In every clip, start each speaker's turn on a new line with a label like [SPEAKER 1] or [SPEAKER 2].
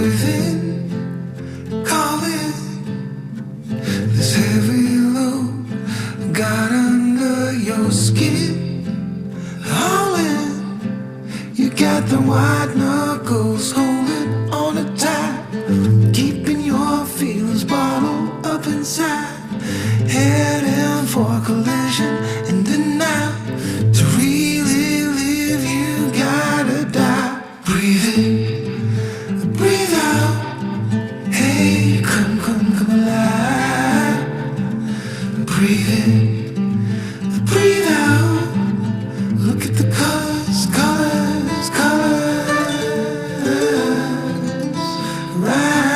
[SPEAKER 1] within, calling this heavy load got under your skin. All in, you got the white knuckles holding on it tight, keeping your feelings bottled up inside, heading for collision and denial. To really live, you gotta die. Breathe in, breathe out. Hey, come alive. Breathe in, breathe out. Look at the colors, colors, colors. Right.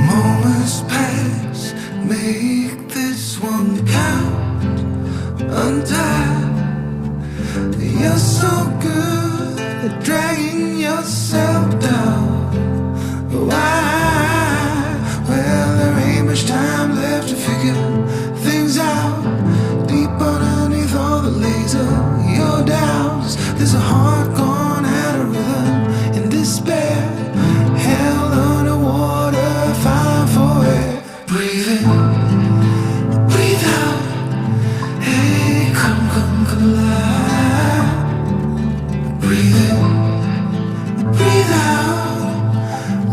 [SPEAKER 1] Moments pass, make this one count. Untie. You're so good at dragging yourself down. Why? Well, there ain't much time left to figure things out. Deep underneath all the laser, your doubts. There's a heart gone out of rhythm in despair. Hell underwater, fighting for it. Breathe in, breathe out. Hey, come alive. Breathe in, breathe out.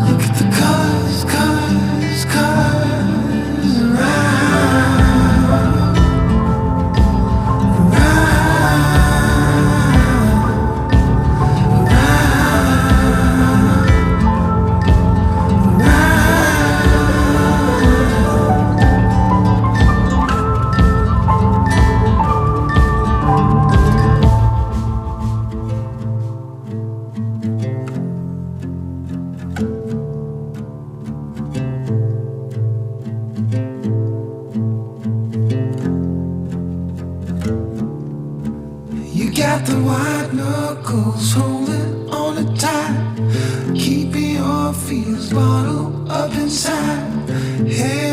[SPEAKER 1] Look at the colors, colors, colors around. You got the white knuckles holding on it tight, keeping your feelings bottled up inside. Hey,